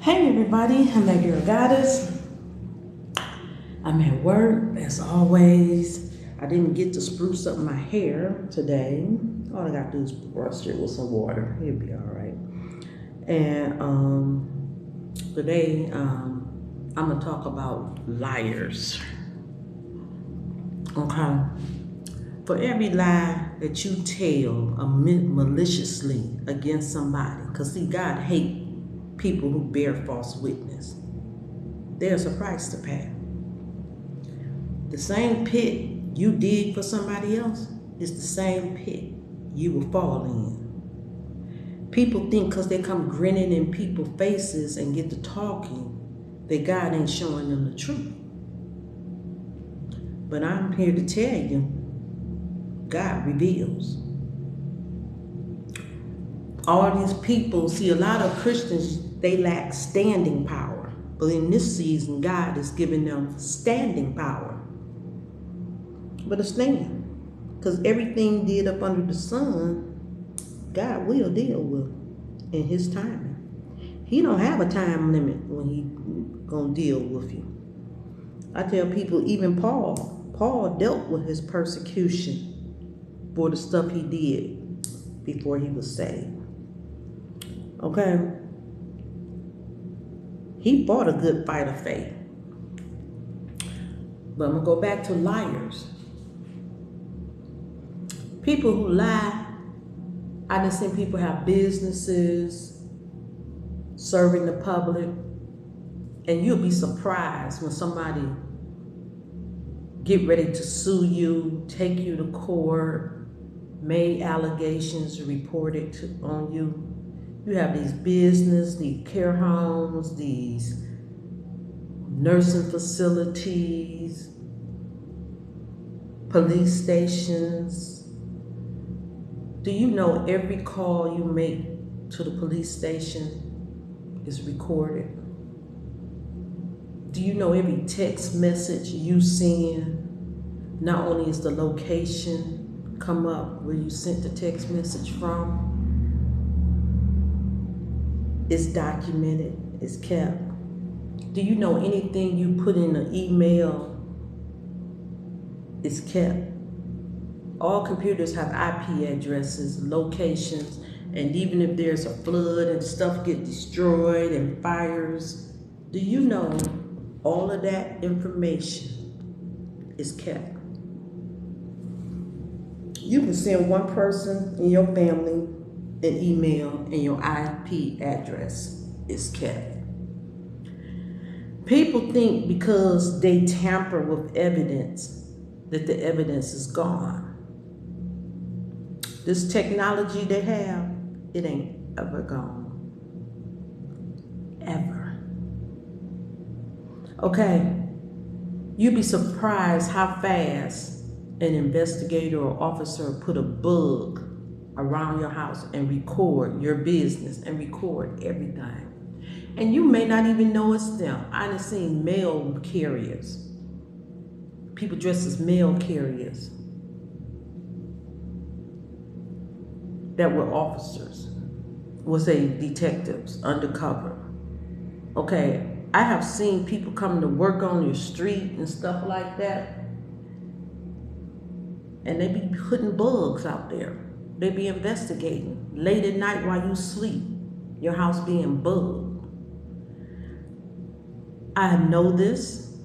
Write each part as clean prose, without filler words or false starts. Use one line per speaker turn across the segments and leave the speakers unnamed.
Hey everybody, I'm that girl goddess. I'm at work as always. I didn't get to spruce up my hair today. All I gotta do is brush it with some water. It'll be all right. And today I'm gonna talk about liars. Okay. For every lie that you tell maliciously against somebody, because see, God hates people who bear false witness. There's a price to pay. The same pit you dig for somebody else is the same pit you will fall in. People think because they come grinning in people's faces and get to talking that God ain't showing them the truth. But I'm here to tell you, God reveals. All these people, see, a lot of Christians, they lack standing power. But in this season, God is giving them standing power. But a stand. Because everything did up under the sun, God will deal with in his timing. He don't have a time limit when he gonna deal with you. I tell people, even Paul dealt with his persecution for the stuff he did before he was saved. Okay? He fought a good fight of faith. But I'm gonna go back to liars. People who lie, I done seen people have businesses, serving the public, and you'll be surprised when somebody get ready to sue you, take you to court, made allegations, reported on you. You have these business, these care homes, these nursing facilities, police stations. Do you know every call you make to the police station is recorded? Do you know every text message you send, not only is the location come up where you sent the text message from, it's documented, it's kept. Do you know anything you put in an email is kept? All computers have IP addresses, locations, and even if there's a flood and stuff get destroyed and fires, do you know all of that information is kept? You can send one person in your family an email and your IP address is kept. People think because they tamper with evidence that the evidence is gone. This technology they have, it ain't ever gone. Ever. Okay, you'd be surprised how fast an investigator or officer put a bug around your house and record your business and record everything. And you may not even know it's them. I've seen mail carriers. People dressed as mail carriers that were officers, was a detectives, undercover. Okay, I have seen people coming to work on your street and stuff like that, and they be putting bugs out there. They be investigating late at night while you sleep, your house being bugged. I know this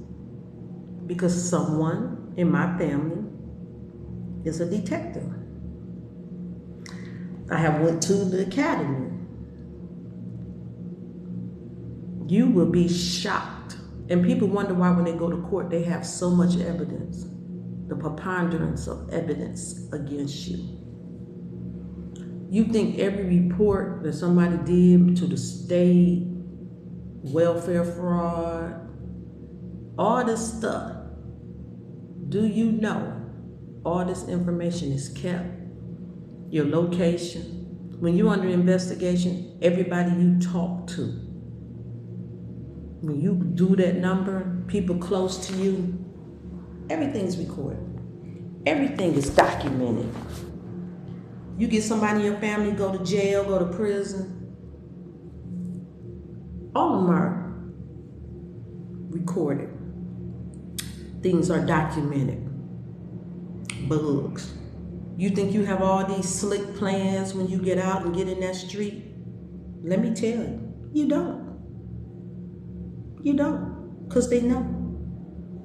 because someone in my family is a detective. I have went to the academy. You will be shocked. And people wonder why when they go to court, they have so much evidence, the preponderance of evidence against you. You think every report that somebody did to the state, welfare fraud, all this stuff, do you know all this information is kept? Your location. When you're under investigation, everybody you talk to, when you do that number, people close to you, everything's recorded. Everything is documented. You get somebody in your family, go to jail, go to prison, All of them are recorded. Things are documented. Bugs. You think you have all these slick plans when you get out and get in that street? Let me tell you, you don't. You don't. Because they know.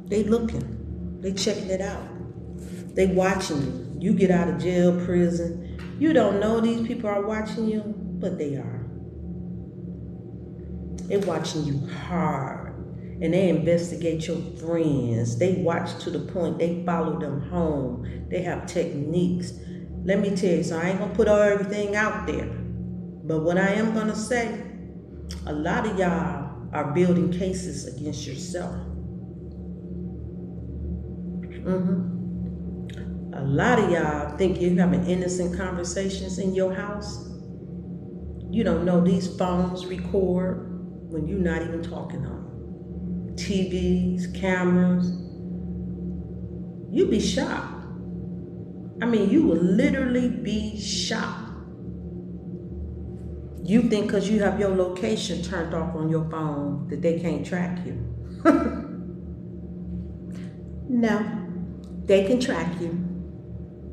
They looking. They checking it out. They watching you. You get out of jail, prison. You don't know these people are watching you, but they are. They're watching you hard. And they investigate your friends. They watch to the point they follow them home. They have techniques. Let me tell you, so I ain't gonna put everything out there. But what I am gonna say, a lot of y'all are building cases against yourself. A lot of y'all think you're having innocent conversations in your house. You don't know these phones record when you're not even talking on them. TVs, cameras. You'd be shocked. I mean, you will literally be shocked. You think because you have your location turned off on your phone that they can't track you. No, they can track you.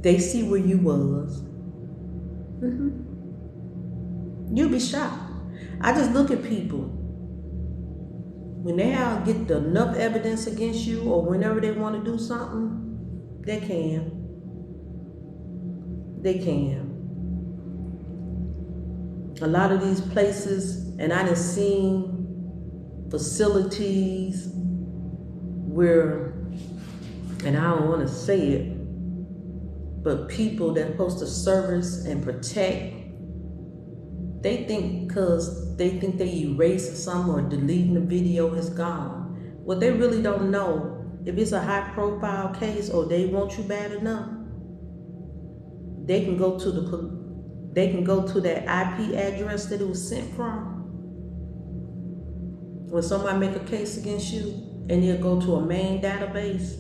They see where you was. You'll be shocked. I just look at people. When they get enough evidence against you, or whenever they want to do something, they can. They can. A lot of these places, and I done seen facilities where, and I don't want to say it, but people that are supposed to service and protect, they think because they think they erasing something or deleting the video is gone. What they really don't know, if it's a high profile case or they want you bad enough, they can go to that IP address that it was sent from. When somebody make a case against you, and they'll go to a main database,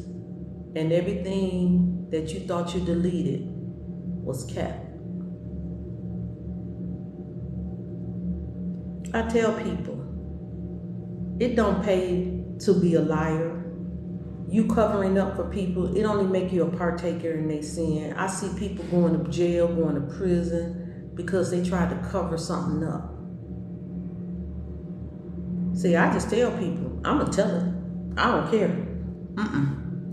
and everything that you thought you deleted was kept. I tell people, it don't pay to be a liar. You covering up for people, it only make you a partaker in their sin. I see people going to jail, going to prison because they tried to cover something up. See, I just tell people, I'm gonna tell it. I don't care.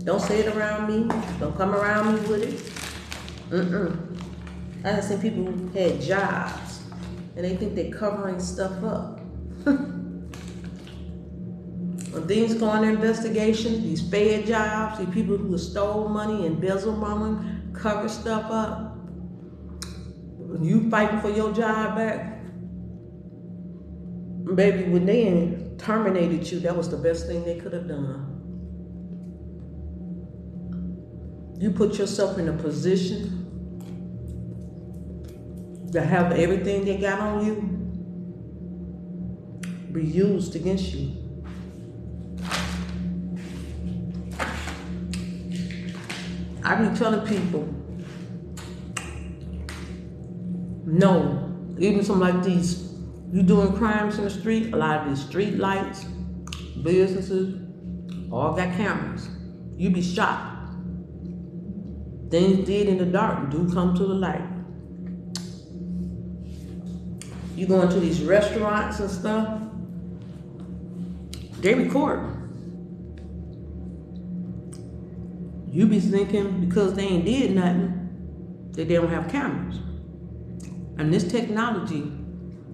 Don't say it around me. Don't come around me with it. I just see people who had jobs and they think they're covering stuff up. When things go into investigation, these fed jobs, these people who stole money, embezzle money, cover stuff up. When you fighting for your job back, baby, when they terminated you, that was the best thing they could have done. You put yourself in a position to have everything they got on you be used against you. I be telling people, no, even something like these, you doing crimes in the street, a lot of these street lights, businesses, all got cameras. You be shocked. Things did in the dark do come to the light. You go into these restaurants and stuff, they record. You be thinking because they ain't did nothing that they don't have cameras. And this technology,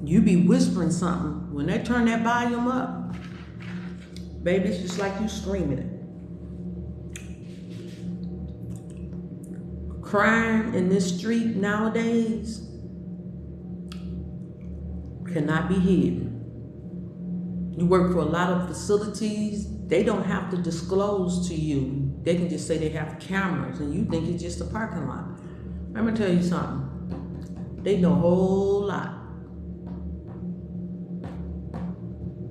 you be whispering something. When they turn that volume up, baby, it's just like you screaming it. Crime in this street nowadays cannot be hidden. You work for a lot of facilities, they don't have to disclose to you. They can just say they have cameras and you think it's just a parking lot. Let me tell you something. They know a whole lot.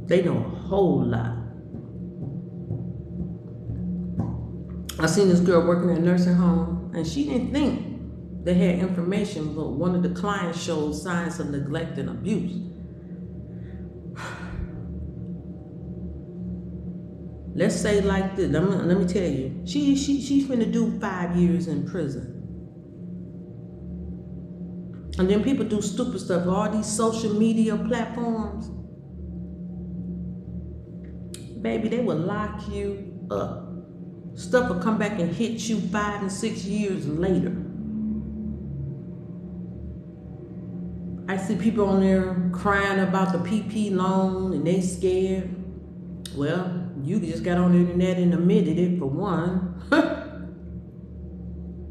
They know a whole lot. I seen this girl working at a nursing home and she didn't think they had information, but one of the clients showed signs of neglect and abuse. let's say like this. Let me tell you. She's finna do 5 years in prison. And then people do stupid stuff. All these social media platforms. Baby, they will lock you up. Stuff will come back and hit you 5 and 6 years later. I see people on there crying about the PP loan and they scared. Well, you just got on the internet and admitted it for one.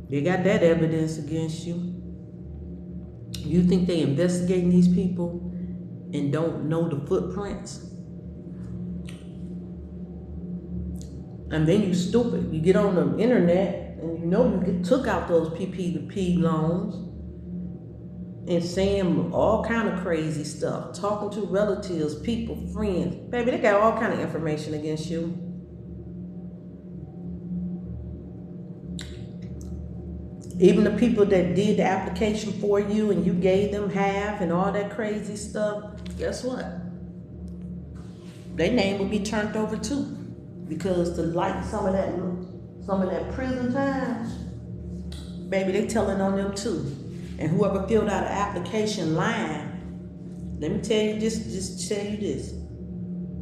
They got that evidence against you. You think they investigating these people and don't know the footprints? And then you stupid. You get on the internet and you know you took out those PPP loans and saying all kind of crazy stuff, talking to relatives, people, friends. Baby, they got all kind of information against you. Even the people that did the application for you and you gave them half and all that crazy stuff, guess what? Their name will be turned over too. Because to like some of that prison time, baby, they telling on them too. And whoever filled out an application lying, let me tell you just tell you this.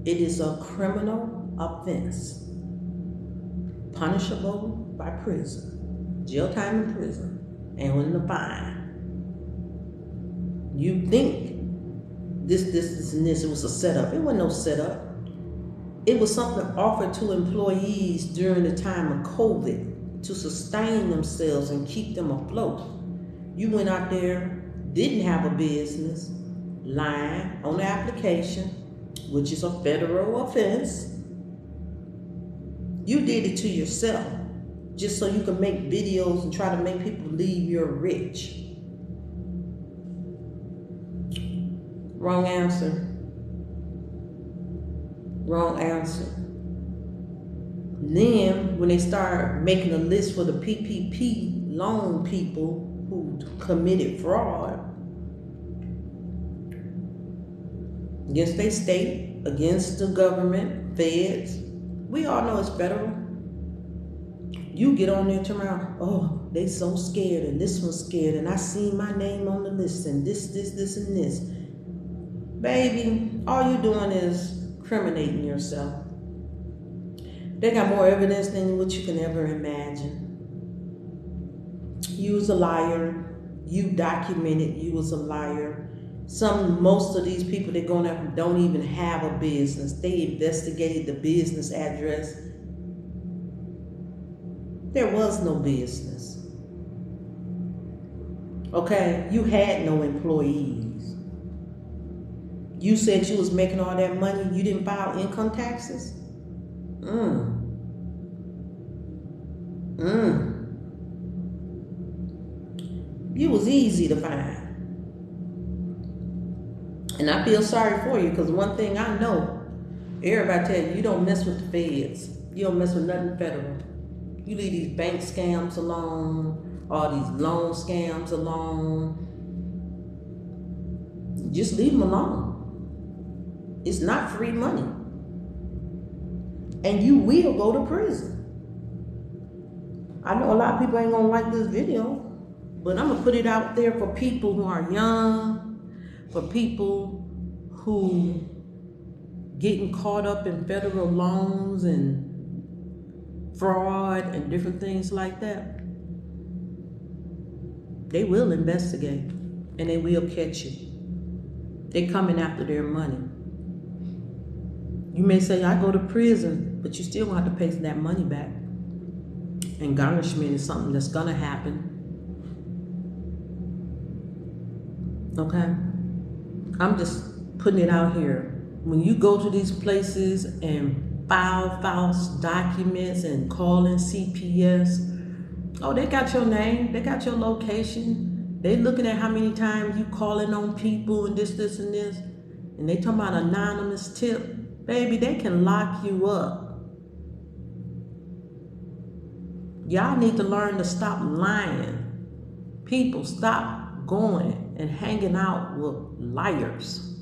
It is a criminal offense, punishable by prison, jail time in prison, and with a fine. You think this, and this, it was a setup. It wasn't no setup. It was something offered to employees during the time of COVID to sustain themselves and keep them afloat. You went out there, didn't have a business, lying on the application, which is a federal offense. You did it to yourself, just so you can make videos and try to make people believe you're rich. Wrong answer. Wrong answer. Then, when they start making a list for the PPP loan people who committed fraud against their state, against the government, feds, we all know it's federal. You get on there tomorrow, oh, they so scared, and this one's scared, and I seen my name on the list, and this, and this. Baby, all you doing is incriminating yourself. They got more evidence than what you can ever imagine. You was a liar. You documented you was a liar. Most of these people that going after don't even have a business. They investigated the business address. There was no business. Okay, you had no employees. You said you was making all that money. You didn't file income taxes? You was easy to find. And I feel sorry for you, because one thing I know, everybody tell you don't mess with the feds. You don't mess with nothing federal. You leave these bank scams alone, all these loan scams alone. Just leave them alone. It's not free money. And you will go to prison. I know a lot of people ain't gonna like this video, but I'm gonna put it out there for people who are young, for people who getting caught up in federal loans and fraud and different things like that. They will investigate and they will catch you. They coming after their money. You may say, I go to prison, but you still gonna have to pay that money back. And garnishment is something that's gonna happen. Okay? I'm just putting it out here. When you go to these places and file false documents and calling CPS, oh, they got your name, they got your location, they looking at how many times you calling on people and this, and this, and they talking about anonymous tip. Baby, they can lock you up. Y'all need to learn to stop lying. People, stop going and hanging out with liars.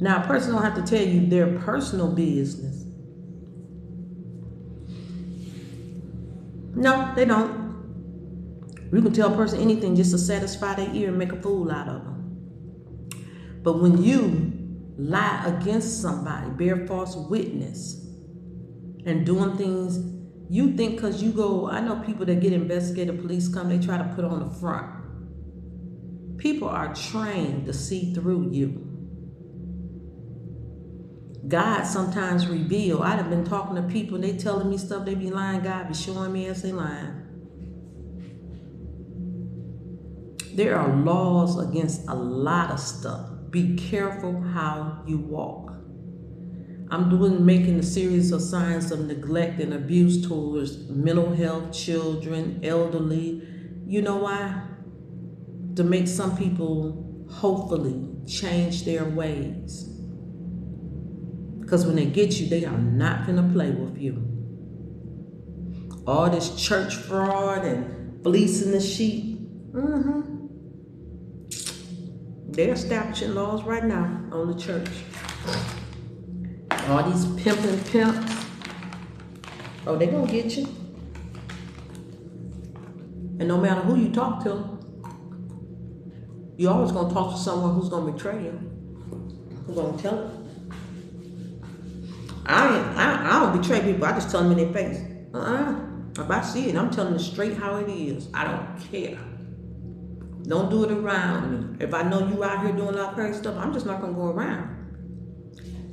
Now, a person don't have to tell you their personal business. No, they don't. You can tell a person anything just to satisfy their ear and make a fool out of them. But when you lie against somebody, bear false witness, and doing things, you think because you go, I know people that get investigated, police come, they try to put on the front. People are trained to see through you. God sometimes reveal. I'd have been talking to people and they telling me stuff, they be lying, God be showing me as they lying. There are laws against a lot of stuff. Be careful how you walk. I'm making a series of signs of neglect and abuse towards mental health, children, elderly. You know why? To make some people hopefully change their ways. Because when they get you, they are not going to play with you. All this church fraud and fleecing the sheep. They're establishing laws right now on the church. All these pimping pimps. Oh, they gonna get you. And no matter who you talk to, you always gonna talk to someone who's gonna betray you. Who's gonna tell you. I don't betray people. I just tell them in their face. If I see it, I'm telling them straight how it is. I don't care. Don't do it around me. If I know you out here doing a lot of crazy stuff, I'm just not gonna go around.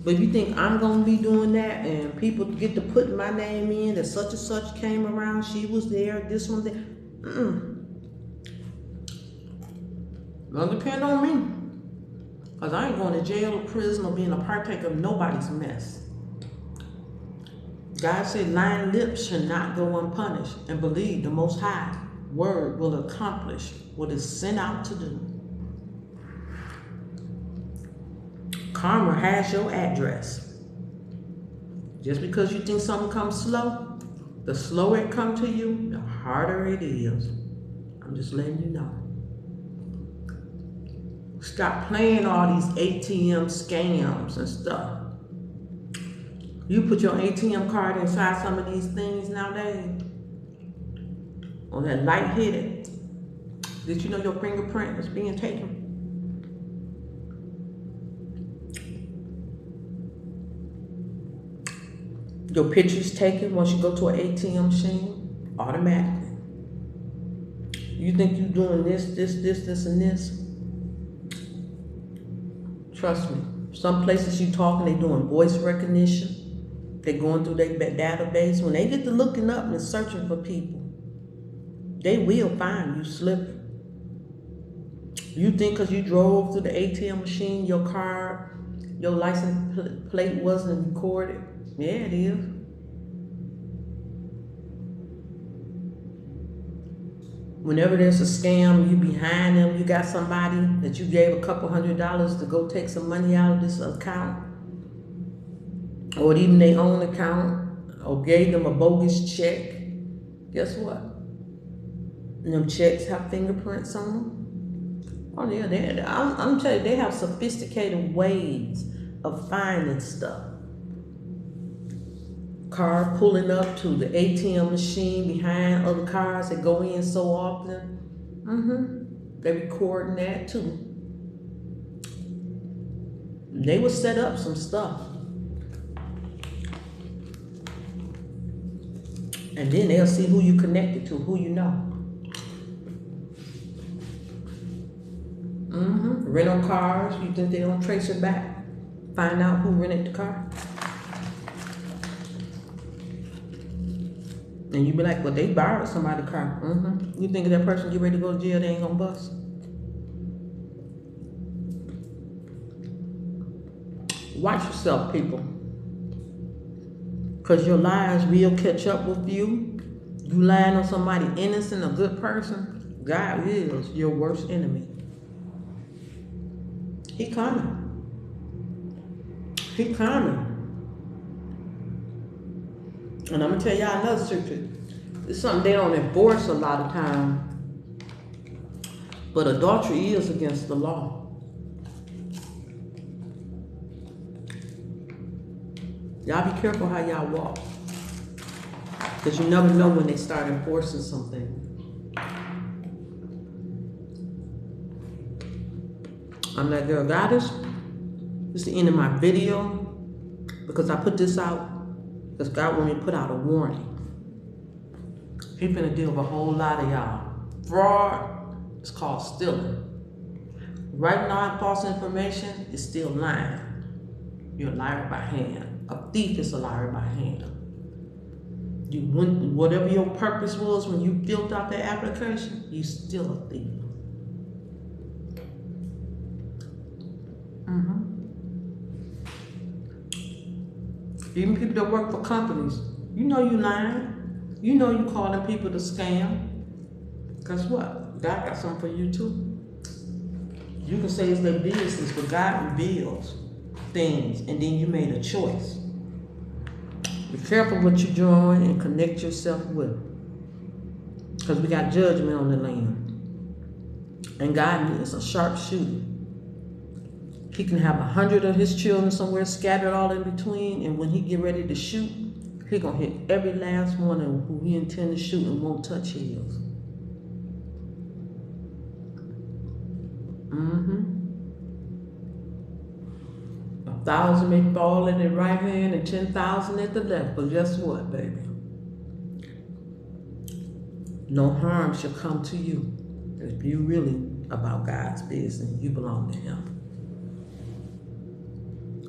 But if you think I'm gonna be doing that and people get to put my name in that such and such came around, she was there, this one there, Don't depend on me. Because I ain't going to jail or prison or being a partaker of nobody's mess. God said lying lips should not go unpunished, and believe the Most High word will accomplish what it's sent out to do. Karma has your address. Just because you think something comes slow, the slower it comes to you, the harder it is. I'm just letting you know. Stop playing all these ATM scams and stuff. You put your ATM card inside some of these things nowadays, on that light hit it. Did you know your fingerprint is being taken? Your picture's taken once you go to an ATM machine, automatically. You think you're doing this, and this? Trust me. Some places you talking, they doing voice recognition. They're going through their database. When they get to looking up and searching for people, they will find you slipping. You think because you drove through the ATM machine, your car, your license plate wasn't recorded? Yeah, it is. Whenever there's a scam, you behind them, you got somebody that you gave a couple $100 to go take some money out of this account, or even their own account, or gave them a bogus check. Guess what? And them checks have fingerprints on them. Oh yeah, I'm telling you, they have sophisticated ways of finding stuff. Car pulling up to the ATM machine behind other cars that go in so often. They recording that too. They will set up some stuff. And then they'll see who you connected to, who you know. Rental cars, you think they don't trace it back? Find out who rented the car? And you be like, well, they borrowed somebody's car. You think if that person get ready to go to jail, they ain't gonna bust? Watch yourself, people. Because your lies will catch up with you. You lying on somebody innocent, a good person, God is your worst enemy. He coming. He coming. And I'm going to tell y'all another secret. It's something they don't enforce a lot of time. But adultery is against the law. Y'all be careful how y'all walk. Because you never know when they start enforcing something. I'm that girl goddess. This is the end of my video. Because I put this out. Because God wanted me to put out a warning. He's finna deal with a whole lot of y'all. Fraud is called stealing. Writing on false information is still lying. You're a liar by hand. A thief is a liar by hand. You went, whatever your purpose was when you filled out that application, you still a thief. Even people that work for companies, you know you lying. You know you calling people to scam. Guess what? God got something for you too. You can say it's their business, but God reveals things, and then you made a choice. Be careful what you join and connect yourself with. Because we got judgment on the land. And God is a sharp shooter. He can have 100 of his children somewhere scattered all in between, and when he get ready to shoot, he gonna hit every last one of who he intend to shoot and won't touch his. Mm-hmm. 1,000 may fall in the right hand and 10,000 at the left, but guess what, baby? No harm shall come to you if you really about God's business. You belong to him.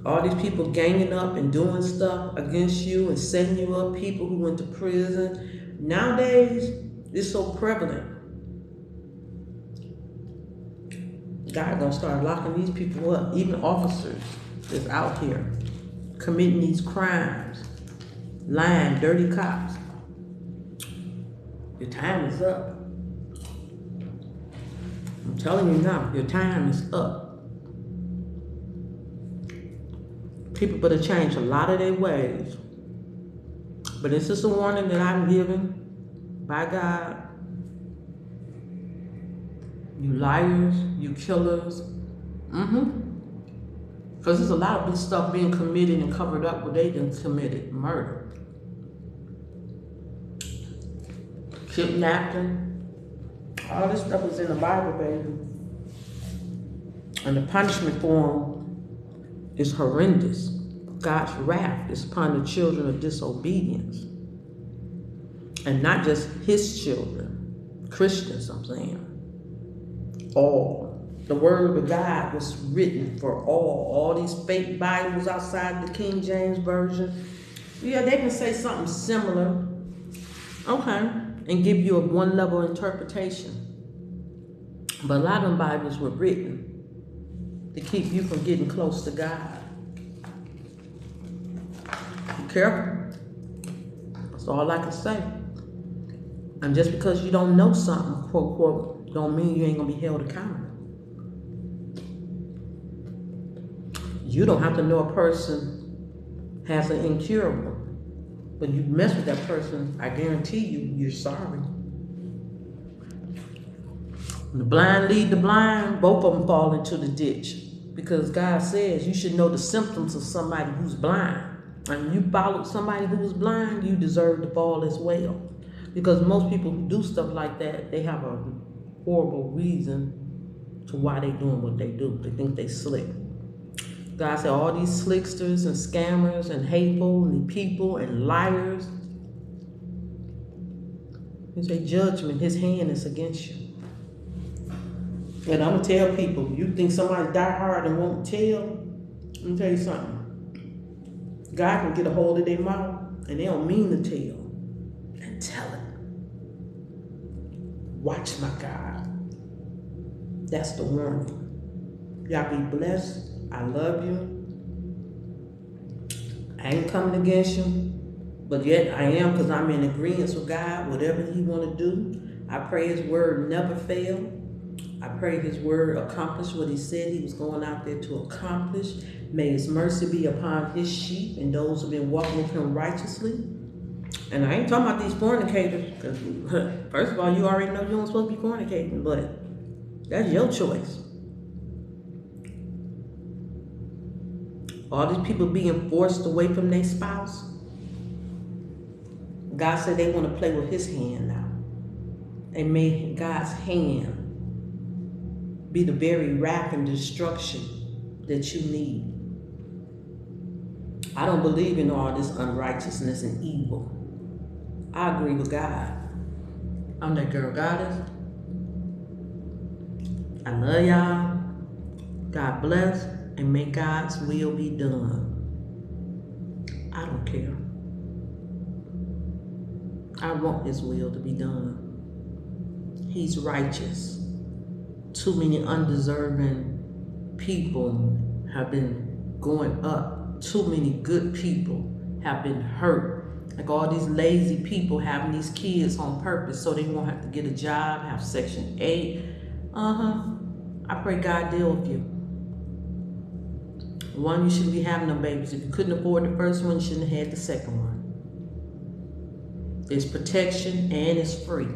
All these people ganging up and doing stuff against you and setting you up, people who went to prison. Nowadays, it's so prevalent. God gonna start locking these people up, even officers that's out here committing these crimes, lying, dirty cops. Your time is up. I'm telling you now, your time is up. People better change a lot of their ways. But this is a warning that I'm given by God. You liars, you killers. Because there's a lot of this stuff being committed and covered up where they done committed murder. Kidnapping. All this stuff is in the Bible, baby. And the punishment for them is horrendous. God's wrath is upon the children of disobedience. And not just his children. Christians, I'm saying. All. The word of God was written for all. All these fake Bibles outside the King James Version. Yeah, they can say something similar. Okay. And give you a one level interpretation. But a lot of them Bibles were written to keep you from getting close to God. Be careful. That's all I can say. And just because you don't know something, quote, quote, don't mean you ain't going to be held accountable. You don't have to know a person has an incurable. When you mess with that person, I guarantee you, you're sorry. When the blind lead the blind, both of them fall into the ditch. Because God says you should know the symptoms of somebody who's blind. And when you follow somebody who is blind, you deserve to fall as well. Because most people who do stuff like that, they have a horrible reason to why they're doing what they do. They think they slick. God said all these slicksters and scammers and hateful and people and liars. He said judgment, his hand is against you. And I'm going to tell people, you think somebody die hard and won't tell? Let me tell you something. God can get a hold of their mouth and they don't mean to tell. And tell it. Watch my God. That's the warning. Y'all be blessed. I love you. I ain't coming against you. But yet I am, because I'm in agreement with God. Whatever he want to do. I pray his word never fail. I pray his word accomplish what he said he was going out there to accomplish. May his mercy be upon his sheep and those who have been walking with him righteously. And I ain't talking about these fornicators, because first of all, you already know you don't supposed to be fornicating, but that's your choice. All these people being forced away from their spouse. God said they want to play with his hand now. And made God's hand be the very wrath and destruction that you need. I don't believe in all this unrighteousness and evil. I agree with God. I'm that girl goddess. I love y'all. God bless, and may God's will be done. I don't care. I want his will to be done. He's righteous. Too many undeserving people have been going up. Too many good people have been hurt. Like all these lazy people having these kids on purpose so they won't have to get a job, have Section 8. I pray God deal with you. One, you shouldn't be having no babies. If you couldn't afford the first one, you shouldn't have had the second one. It's protection and it's free.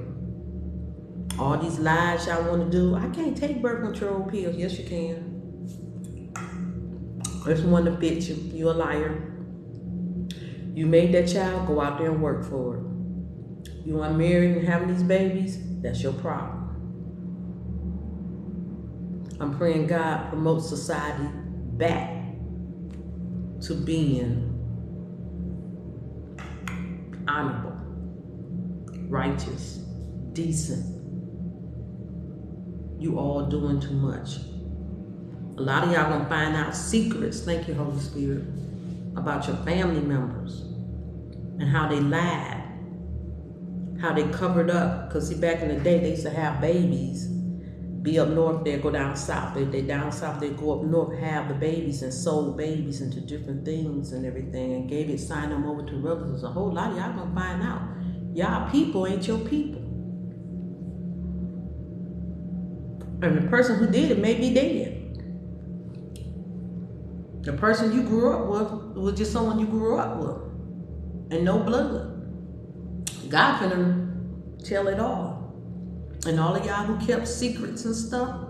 All these lies y'all want to do, I can't take birth control pills. Yes, you can. There's one to fit you. You're a liar. You made that child, go out there and work for it. You unmarried and having these babies, that's your problem. I'm praying God promotes society back to being honorable, righteous, decent. You all doing too much. A lot of y'all gonna find out secrets, thank you, Holy Spirit, about your family members and how they lied, how they covered up. Because see, back in the day, they used to have babies, be up north, they go down south. They down south, they go up north, have the babies and sold babies into different things and everything and gave it, signed them over to relatives. A whole lot of y'all gonna find out. Y'all people ain't your people. And the person who did it may be dead. The person you grew up with was just someone you grew up with. And no blood. God finna tell it all. And all of y'all who kept secrets and stuff,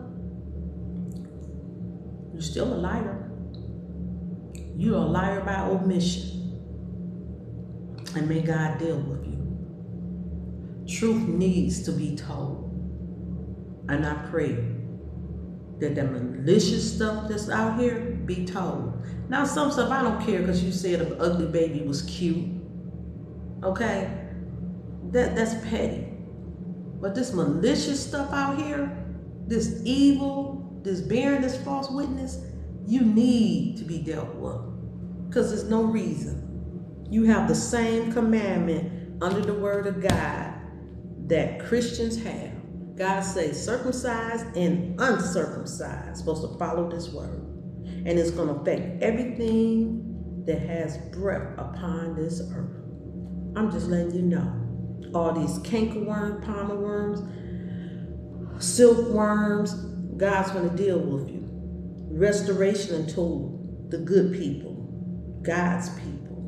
you're still a liar. You're a liar by omission. And may God deal with you. Truth needs to be told. And I pray that the malicious stuff that's out here be told. Now, some stuff I don't care because you said an ugly baby was cute. Okay? That's petty. But this malicious stuff out here, this evil, this bearing this false witness, you need to be dealt with. Because there's no reason. You have the same commandment under the word of God that Christians have. God says circumcised and uncircumcised supposed to follow this word. And it's going to affect everything that has breath upon this earth. I'm just letting you know. All these cankerworms, palmer worms, silkworms, God's going to deal with you. Restoration unto the good people, God's people.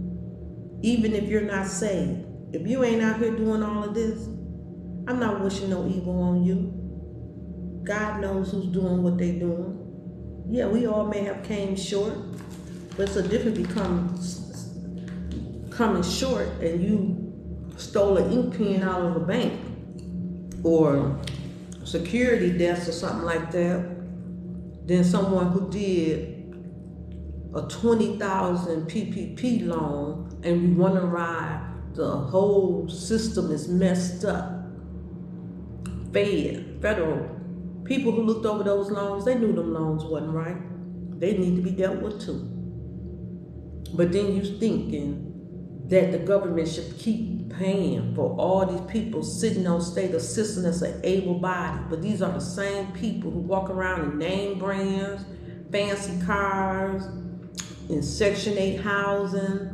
Even if you're not saved, if you ain't out here doing all of this, I'm not wishing no evil on you. God knows who's doing what they're doing. Yeah, we all may have came short, but it's a difference coming short and you stole an ink pen out of a bank or security desk or something like that, than someone who did a 20,000 PPP loan and you wonder why the whole system is messed up. Federal people who looked over those loans, they knew them loans wasn't right. They need to be dealt with too. But then you thinking that the government should keep paying for all these people sitting on state assistance as an able body. But these are the same people who walk around in name brands, fancy cars, in Section 8 housing.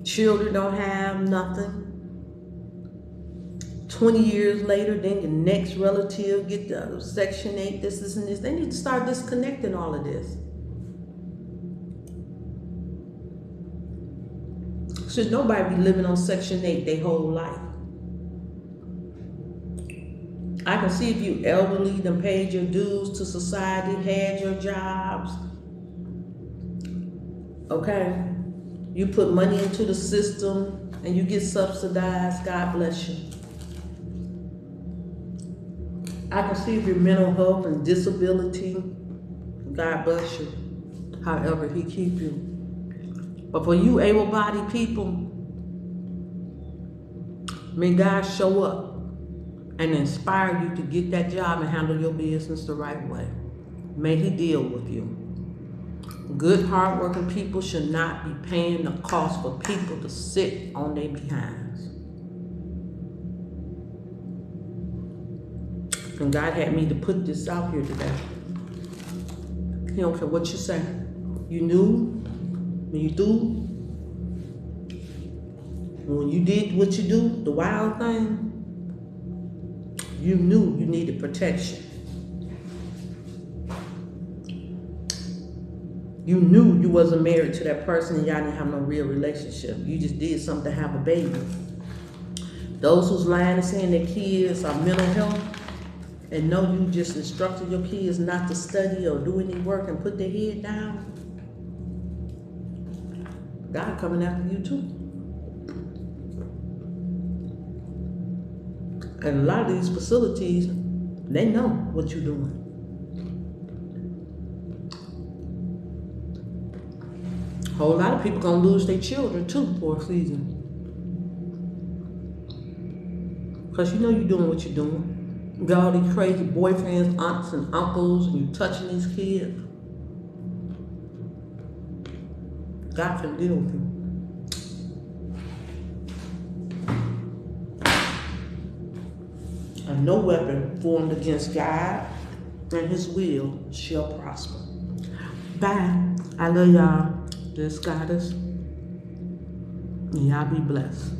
Children don't have nothing. 20 years later, then your next relative get the Section 8, this, and this. They need to start disconnecting all of this. Should nobody be living on Section 8 their whole life? I can see if you elderly, done paid your dues to society, had your jobs. Okay? You put money into the system and you get subsidized. God bless you. I can see if your mental health and disability. God bless you. However he keep you. But for you able-bodied people, may God show up and inspire you to get that job and handle your business the right way. May he deal with you. Good, hardworking people should not be paying the cost for people to sit on their behinds. And God had me to put this out here today. He don't care what you say. You knew when you do, when you did what you do, the wild thing, you knew you needed protection. You knew you wasn't married to that person and y'all didn't have no real relationship. You just did something to have a baby. Those who's lying and saying their kids are mental health and know you just instructed your kids not to study or do any work and put their head down, God coming after you too. And a lot of these facilities, they know what you're doing. A whole lot of people gonna lose their children too for a season. Because you know you're doing what you're doing. You got all these crazy boyfriends, aunts, and uncles, and you touching these kids. God can deal with you. And no weapon formed against God and his will shall prosper. Bye. I love y'all. This goddess. And y'all be blessed.